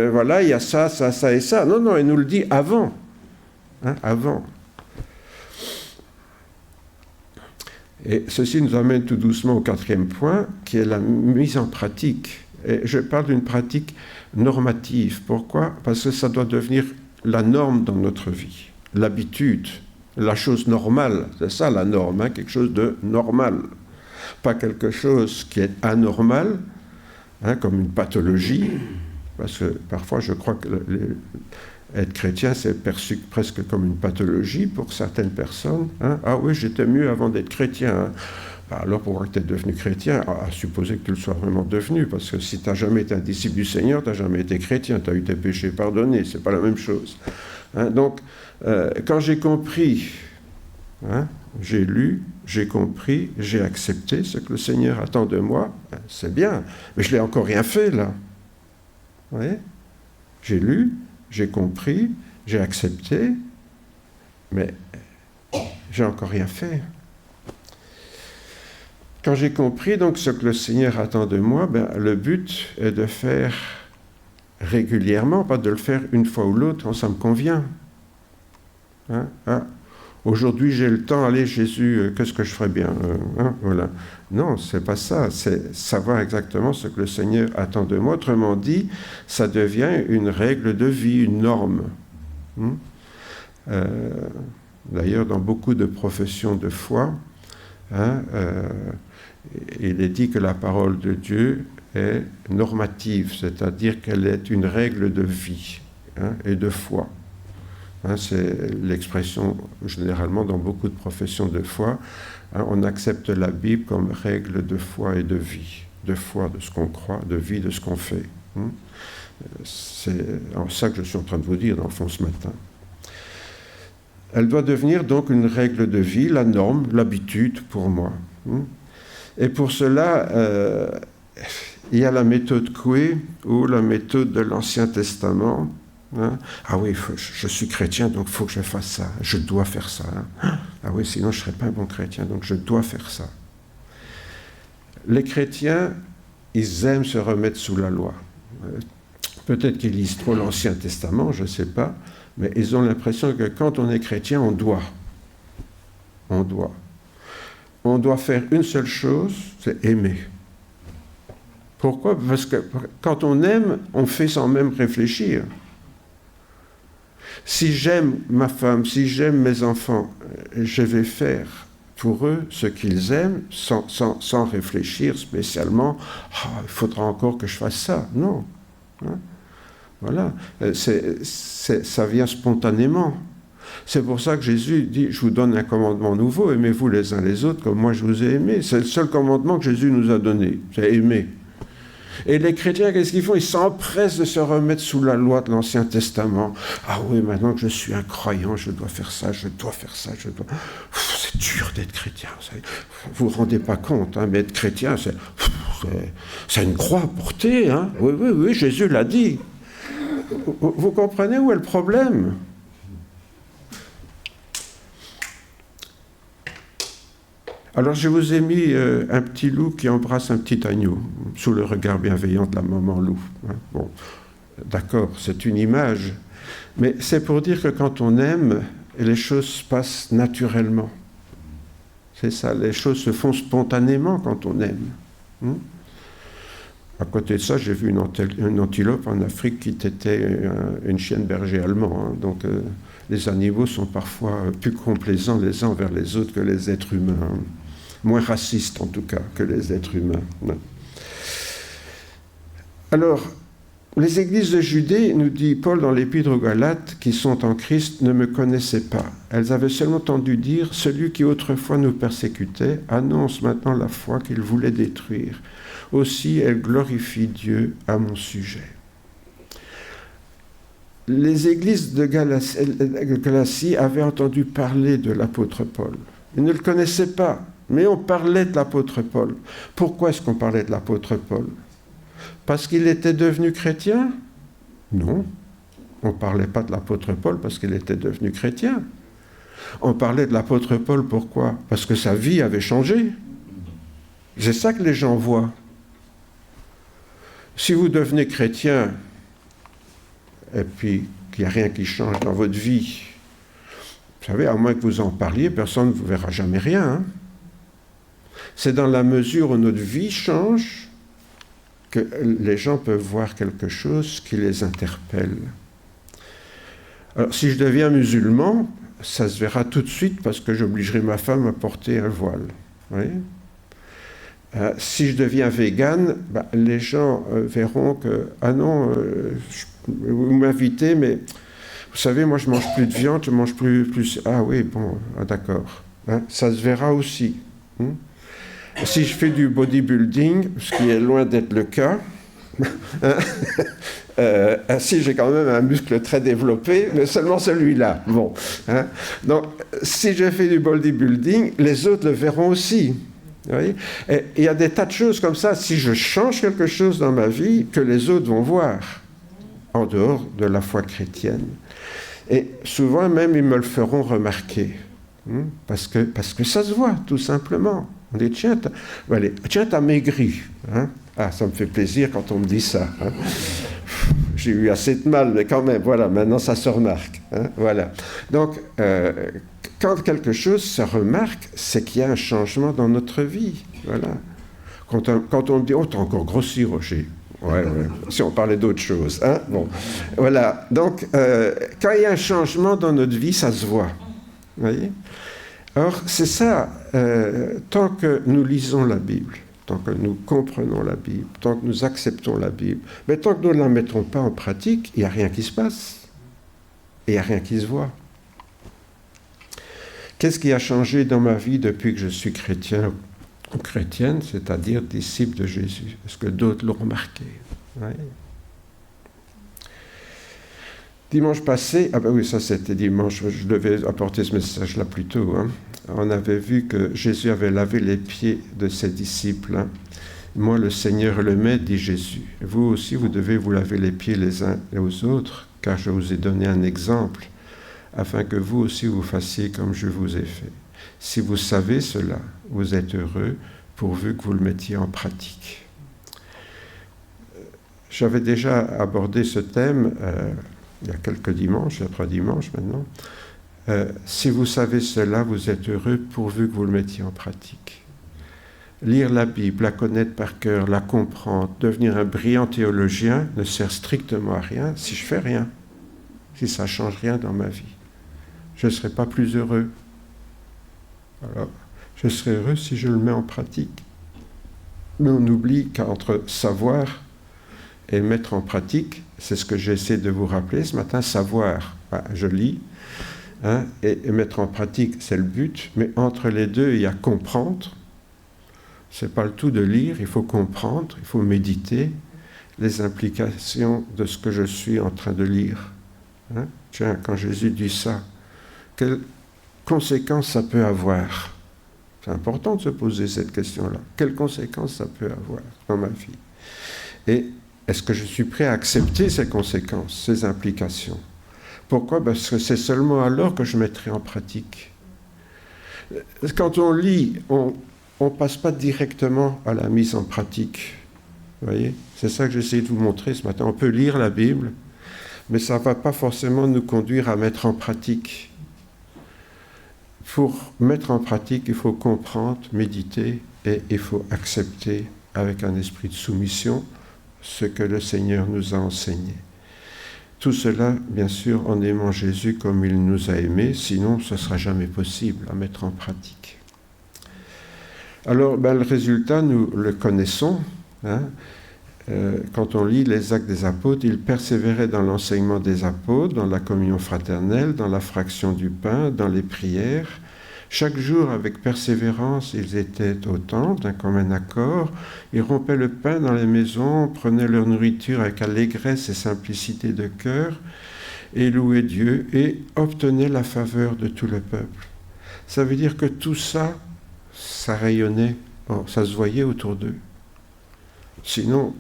Speaker 2: voilà, il y a ça, ça, ça et ça. » Non, non, il nous le dit avant. Hein, avant. Et ceci nous amène tout doucement au 4e point, qui est la mise en pratique. Et je parle d'une pratique normative. Pourquoi? Parce que ça doit devenir la norme dans notre vie, l'habitude. La chose normale, c'est ça la norme, hein, quelque chose de normal. Pas quelque chose qui est anormal, hein, comme une pathologie, parce que parfois je crois que être chrétien c'est perçu presque comme une pathologie pour certaines personnes. Hein. Ah oui, j'étais mieux avant d'être chrétien. Hein. Alors pourquoi tu es devenu chrétien? À supposer que tu le sois vraiment devenu, parce que si tu n'as jamais été un disciple du Seigneur, tu n'as jamais été chrétien, tu as eu tes péchés pardonnés, c'est pas la même chose. Hein, donc, quand j'ai compris, hein, j'ai lu, j'ai compris, j'ai accepté ce que le Seigneur attend de moi, c'est bien, mais je n'ai encore rien fait là. Vous voyez? J'ai lu, j'ai compris, j'ai accepté, mais j'ai encore rien fait. Quand j'ai compris donc ce que le Seigneur attend de moi, le but est de faire régulièrement, pas de le faire une fois ou l'autre quand ça me convient. Hein? Ah, aujourd'hui j'ai le temps, allez Jésus, qu'est-ce que je ferais bien? Hein? Voilà. Non, c'est pas ça, c'est savoir exactement ce que le Seigneur attend de moi. Autrement dit, ça devient une règle de vie, une norme. D'ailleurs, dans beaucoup de professions de foi, hein, il est dit que la parole de Dieu est normative, c'est-à-dire qu'elle est une règle de vie, hein, et de foi. Hein, c'est l'expression généralement dans beaucoup de professions de foi. Hein, on accepte la Bible comme règle de foi et de vie. De foi de ce qu'on croit, de vie de ce qu'on fait. Hein. C'est ça que je suis en train de vous dire dans le fond ce matin. Elle doit devenir donc une règle de vie, la norme, l'habitude pour moi. Hein. Et pour cela, il y a la méthode Coué ou la méthode de l'Ancien Testament. Hein. Ah oui, je suis chrétien, donc il faut que je fasse ça. Je dois faire ça. Hein. Ah oui, sinon je ne serais pas un bon chrétien, donc je dois faire ça. Les chrétiens, ils aiment se remettre sous la loi. Peut-être qu'ils lisent trop l'Ancien Testament, je ne sais pas, mais ils ont l'impression que quand on est chrétien, on doit. On doit. On doit faire une seule chose, c'est aimer. Pourquoi? Parce que quand on aime, on fait sans même réfléchir. Si j'aime ma femme, si j'aime mes enfants, je vais faire pour eux ce qu'ils aiment sans réfléchir spécialement. Il faudra encore que je fasse ça. Non. Hein? Voilà. Ça vient spontanément. C'est pour ça que Jésus dit, je vous donne un commandement nouveau, aimez-vous les uns les autres comme moi je vous ai aimés. C'est le seul commandement que Jésus nous a donné, c'est aimer. Et les chrétiens, qu'est-ce qu'ils font? Ils s'empressent de se remettre sous la loi de l'Ancien Testament. Ah oui, maintenant que je suis un croyant, je dois faire ça, je dois faire ça, je dois... C'est dur d'être chrétien, vous ne vous rendez pas compte, hein, mais être chrétien, c'est une croix à porter. Hein. Oui, Jésus l'a dit. Vous comprenez où est le problème? Alors je vous ai mis un petit loup qui embrasse un petit agneau, sous le regard bienveillant de la maman loup. Hein. Bon, d'accord, c'est une image, mais c'est pour dire que quand on aime, les choses se passent naturellement. C'est ça, les choses se font spontanément quand on aime. Hein. À côté de ça, j'ai vu une antilope en Afrique qui était une chienne berger allemand. Hein. Donc les animaux sont parfois plus complaisants les uns envers les autres que les êtres humains. Hein. Moins racistes en tout cas que les êtres humains. Ouais. Alors, les églises de Judée, nous dit Paul dans l'Épître aux Galates, qui sont en Christ, ne me connaissaient pas. Elles avaient seulement entendu dire, celui qui autrefois nous persécutait annonce maintenant la foi qu'il voulait détruire. Aussi, elles glorifient Dieu à mon sujet. Les églises de Galatie avaient entendu parler de l'apôtre Paul. Ils ne le connaissaient pas, mais on parlait de l'apôtre Paul. Pourquoi est-ce qu'on parlait de l'apôtre Paul? Parce qu'il était devenu chrétien? Non. On ne parlait pas de l'apôtre Paul parce qu'il était devenu chrétien. On parlait de l'apôtre Paul, pourquoi? Parce que sa vie avait changé. C'est ça que les gens voient. Si vous devenez chrétien, et puis qu'il n'y a rien qui change dans votre vie, vous savez, à moins que vous en parliez, personne ne vous verra jamais rien. Hein. C'est dans la mesure où notre vie change que les gens peuvent voir quelque chose qui les interpelle. Alors, si je deviens musulman, ça se verra tout de suite parce que j'obligerai ma femme à porter un voile. Vous voyez ? Si je deviens végane, les gens verront que « Ah non, vous m'invitez, mais vous savez, moi je mange plus de viande, je mange plus... Ah oui, bon, d'accord. Hein, ça se verra aussi. Hein. Si je fais du bodybuilding, ce qui est loin d'être le cas, si j'ai quand même un muscle très développé, mais seulement celui-là. Bon, hein. Donc, si je fais du bodybuilding, les autres le verront aussi. Vous voyez ? Et il y a des tas de choses comme ça, si je change quelque chose dans ma vie, que les autres vont voir, en dehors de la foi chrétienne. Et souvent même, ils me le feront remarquer, hein, parce que ça se voit, tout simplement. On dit, tiens, t'as maigri. Hein? Ah, ça me fait plaisir quand on me dit ça. Hein? J'ai eu assez de mal, mais quand même, voilà, maintenant ça se remarque. Hein? Voilà. Donc, quand quelque chose se remarque, c'est qu'il y a un changement dans notre vie. Voilà. Quand on me dit, oh, t'as encore grossi, Roger. Ouais. Si on parlait d'autre chose. Hein? Bon. Voilà. Donc, quand il y a un changement dans notre vie, ça se voit. Vous voyez ? Or, c'est ça, tant que nous lisons la Bible, tant que nous comprenons la Bible, tant que nous acceptons la Bible, mais tant que nous ne la mettons pas en pratique, il n'y a rien qui se passe. Et il n'y a rien qui se voit. Qu'est-ce qui a changé dans ma vie depuis que je suis chrétien ou chrétienne, c'est-à-dire disciple de Jésus? Est-ce que d'autres l'ont remarqué? Ouais. Dimanche passé, oui, ça c'était dimanche, je devais apporter ce message-là plus tôt. Hein. On avait vu que Jésus avait lavé les pieds de ses disciples. Hein. Moi, le Seigneur le met, dit Jésus. Vous aussi, vous devez vous laver les pieds les uns aux autres, car je vous ai donné un exemple, afin que vous aussi vous fassiez comme je vous ai fait. Si vous savez cela, vous êtes heureux, pourvu que vous le mettiez en pratique. J'avais déjà abordé ce thème il y a quelques dimanches, il y a 3 dimanches maintenant. Si vous savez cela, vous êtes heureux pourvu que vous le mettiez en pratique. Lire la Bible, la connaître par cœur, la comprendre, devenir un brillant théologien ne sert strictement à rien si je fais rien. si ça ne change rien dans ma vie. Je ne serai pas plus heureux. Alors, je serai heureux si je le mets en pratique. Mais on oublie qu'entre savoir et mettre en pratique, c'est ce que j'ai essayé de vous rappeler ce matin, savoir, je lis, et mettre en pratique, c'est le but, mais entre les deux, il y a comprendre. C'est pas le tout de lire, il faut comprendre, il faut méditer les implications de ce que je suis en train de lire. Tiens, quand Jésus dit ça, quelles conséquences ça peut avoir? C'est important de se poser cette question-là. Quelles conséquences ça peut avoir dans ma vie? Et est-ce que je suis prêt à accepter ces conséquences, ces implications? Pourquoi? Parce que c'est seulement alors que je mettrai en pratique. Quand on lit, on ne passe pas directement à la mise en pratique. Vous voyez? C'est ça que j'essaie de vous montrer ce matin. On peut lire la Bible, mais ça ne va pas forcément nous conduire à mettre en pratique. Pour mettre en pratique, il faut comprendre, méditer, et il faut accepter avec un esprit de soumission ce que le Seigneur nous a enseigné. Tout cela, bien sûr, en aimant Jésus comme il nous a aimés, sinon ce ne sera jamais possible à mettre en pratique. Alors, le résultat, nous le connaissons. Quand on lit les Actes des Apôtres, ils persévéraient dans l'enseignement des apôtres, dans la communion fraternelle, dans la fraction du pain, dans les prières. Chaque jour, avec persévérance, ils étaient au temple, d'un commun accord. Ils rompaient le pain dans les maisons, prenaient leur nourriture avec allégresse et simplicité de cœur, et louaient Dieu, et obtenaient la faveur de tout le peuple. Ça veut dire que tout ça, ça rayonnait, ça se voyait autour d'eux. Sinon,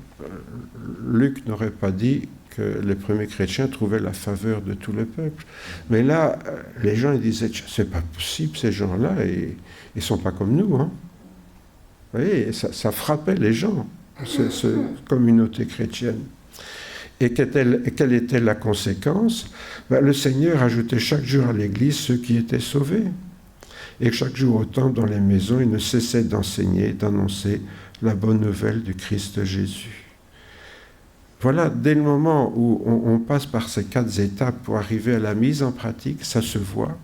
Speaker 2: Luc n'aurait pas dit que les premiers chrétiens trouvaient la faveur de tout le peuple. Mais là, les gens ils disaient, c'est pas possible, ces gens-là, ils sont pas comme nous. Vous voyez, ça frappait les gens, cette communauté chrétienne. Et quelle était la conséquence? Le Seigneur ajoutait chaque jour à l'Église ceux qui étaient sauvés. Et chaque jour au temple, dans les maisons, il ne cessait d'enseigner, d'annoncer la bonne nouvelle du Christ Jésus. Voilà, dès le moment où on passe par ces 4 étapes pour arriver à la mise en pratique, ça se voit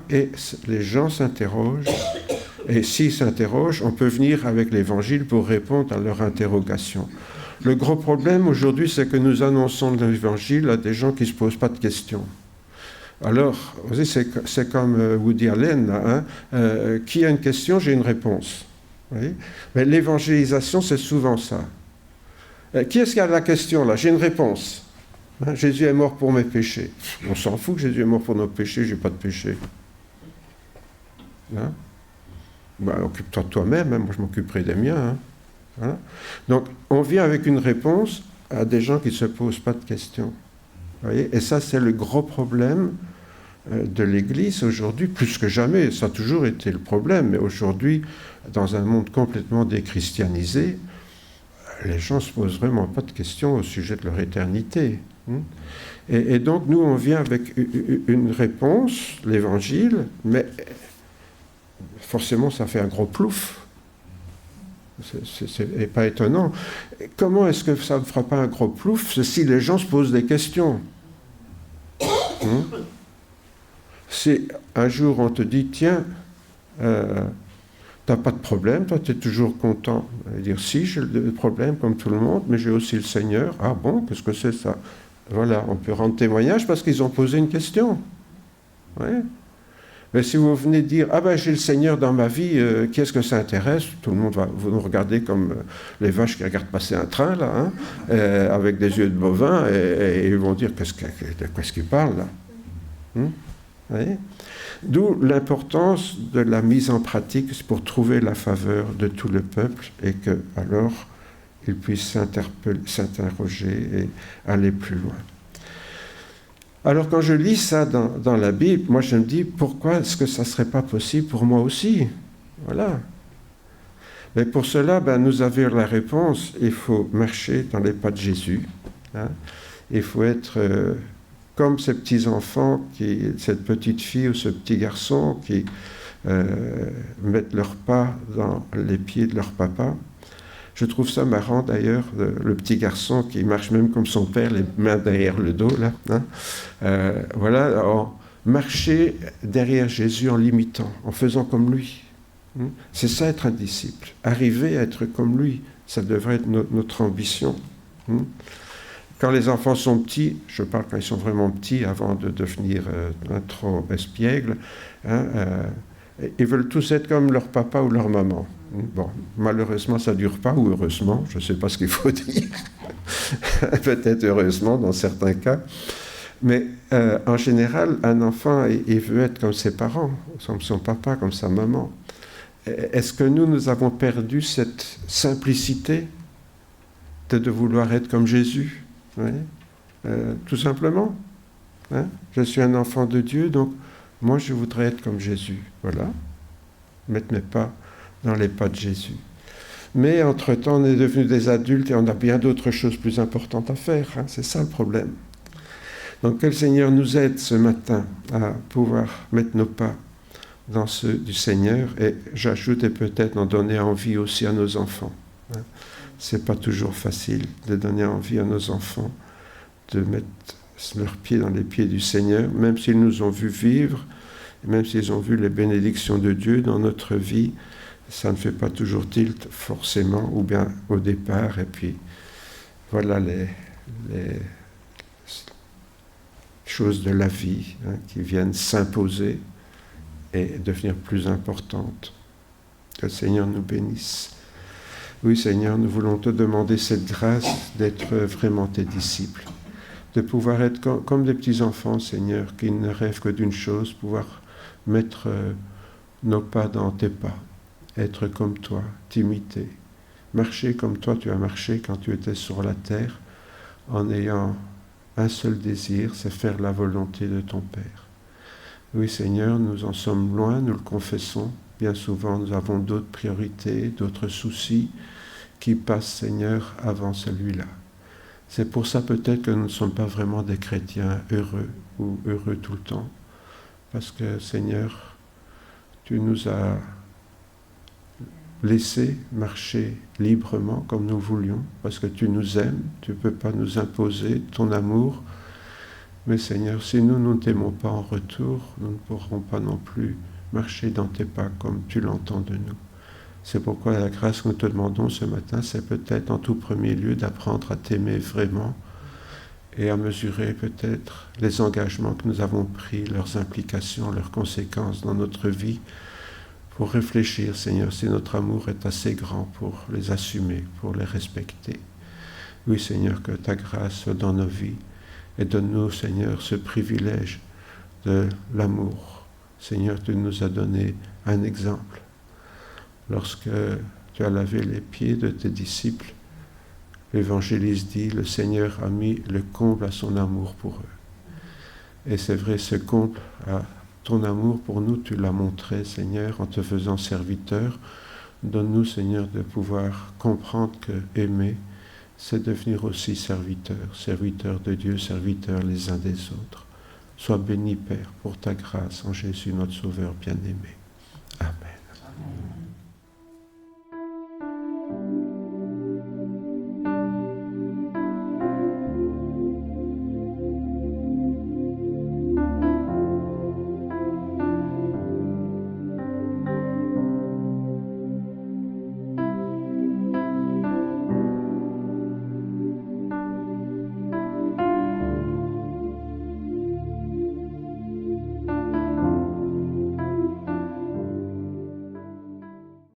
Speaker 2: et les gens s'interrogent. Et s'ils s'interrogent, on peut venir avec l'Évangile pour répondre à leur interrogation. Le gros problème aujourd'hui, c'est que nous annonçons l'Évangile à des gens qui ne se posent pas de questions. Alors, c'est comme Woody Allen, là, qui a une question, j'ai une réponse. Oui. Mais l'évangélisation, c'est souvent ça. Qui est-ce qui a la question là? J'ai une réponse. Jésus est mort pour mes péchés. On s'en fout que Jésus est mort pour nos péchés, j'ai pas de péché. Occupe-toi de toi-même, moi je m'occuperai des miens. Voilà. Donc, on vient avec une réponse à des gens qui ne se posent pas de questions. Vous voyez? Et ça, c'est le gros problème de l'Église aujourd'hui, plus que jamais. Ça a toujours été le problème, mais aujourd'hui, dans un monde complètement déchristianisé, les gens ne se posent vraiment pas de questions au sujet de leur éternité. Et donc, nous, on vient avec une réponse, l'Évangile, mais forcément, ça fait un gros plouf. C'est pas étonnant. Comment est-ce que ça ne fera pas un gros plouf? C'est si les gens se posent des questions. Si un jour on te dit, tiens, t'as pas de problème, toi tu es toujours content. Dire, si, j'ai le problème comme tout le monde, mais j'ai aussi le Seigneur. Ah bon, qu'est-ce que c'est ça? Voilà, on peut rendre témoignage parce qu'ils ont posé une question. Ouais. Mais si vous venez dire, j'ai le Seigneur dans ma vie, qui est-ce que ça intéresse? Tout le monde va vous nous regarder comme les vaches qui regardent passer un train, là, avec des yeux de bovin, et ils vont dire, qu'est-ce qu'il parle, là? Ouais. D'où l'importance de la mise en pratique pour trouver la faveur de tout le peuple et que alors il puisse s'interroger et aller plus loin. Alors quand je lis ça dans la Bible, moi je me dis pourquoi est-ce que ça ne serait pas possible pour moi aussi? Voilà. Mais pour cela, nous avons la réponse, il faut marcher dans les pas de Jésus. Il faut être comme ces petits-enfants, cette petite fille ou ce petit garçon qui mettent leurs pas dans les pieds de leur papa. Je trouve ça marrant d'ailleurs, le petit garçon qui marche même comme son père, les mains derrière le dos, là. Hein. Voilà, alors, marcher derrière Jésus en l'imitant, en faisant comme lui. C'est ça être un disciple. Arriver à être comme lui, ça devrait être notre ambition. Quand les enfants sont petits, je parle quand ils sont vraiment petits, avant de devenir trop espiègles, hein, ils veulent tous être comme leur papa ou leur maman. Bon, malheureusement, ça ne dure pas, ou heureusement, je ne sais pas ce qu'il faut dire. Peut-être heureusement dans certains cas. Mais en général, un enfant, il veut être comme ses parents, comme son papa, comme sa maman. Est-ce que nous avons perdu cette simplicité de vouloir être comme Jésus? Oui. Tout simplement. Hein? Je suis un enfant de Dieu, donc moi je voudrais être comme Jésus. Voilà. Mettre mes pas dans les pas de Jésus. Mais entre-temps, on est devenus des adultes et on a bien d'autres choses plus importantes à faire. Hein? C'est ça le problème. Donc que le Seigneur nous aide ce matin à pouvoir mettre nos pas dans ceux du Seigneur, et j'ajoute et peut-être en donner envie aussi à nos enfants. Hein? C'est pas toujours facile de donner envie à nos enfants de mettre leurs pieds dans les pieds du Seigneur, même s'ils nous ont vu vivre, même s'ils ont vu les bénédictions de Dieu dans notre vie, ça ne fait pas toujours tilt forcément, ou bien au départ, et puis voilà les choses de la vie hein, qui viennent s'imposer et devenir plus importantes. Que le Seigneur nous bénisse. Oui, Seigneur, nous voulons te demander cette grâce d'être vraiment tes disciples, de pouvoir être comme des petits-enfants, Seigneur, qui ne rêvent que d'une chose, pouvoir mettre nos pas dans tes pas, être comme toi, t'imiter, marcher comme toi tu as marché quand tu étais sur la terre, en ayant un seul désir, c'est faire la volonté de ton Père. Oui, Seigneur, nous en sommes loin, nous le confessons. Bien souvent, nous avons d'autres priorités, d'autres soucis qui passent, Seigneur, avant celui-là. C'est pour ça peut-être que nous ne sommes pas vraiment des chrétiens heureux ou heureux tout le temps. Parce que, Seigneur, tu nous as laissé marcher librement comme nous voulions, parce que tu nous aimes, tu ne peux pas nous imposer ton amour. Mais Seigneur, si nous ne t'aimons pas en retour, nous ne pourrons pas non plus marcher dans tes pas comme tu l'entends de nous. C'est pourquoi la grâce que nous te demandons ce matin, c'est peut-être en tout premier lieu d'apprendre à t'aimer vraiment et à mesurer peut-être les engagements que nous avons pris, leurs implications, leurs conséquences dans notre vie, pour réfléchir, Seigneur, si notre amour est assez grand pour les assumer, pour les respecter. Oui, Seigneur, que ta grâce soit dans nos vies et donne-nous, Seigneur, ce privilège de l'amour. Seigneur, tu nous as donné un exemple. Lorsque tu as lavé les pieds de tes disciples, l'évangéliste dit, le Seigneur a mis le comble à son amour pour eux. Et c'est vrai, ce comble à ton amour pour nous, tu l'as montré, Seigneur, en te faisant serviteur. Donne-nous, Seigneur, de pouvoir comprendre que aimer, c'est devenir aussi serviteur, serviteur de Dieu, serviteur les uns des autres. Sois béni, Père, pour ta grâce en Jésus, notre Sauveur bien-aimé. Amen.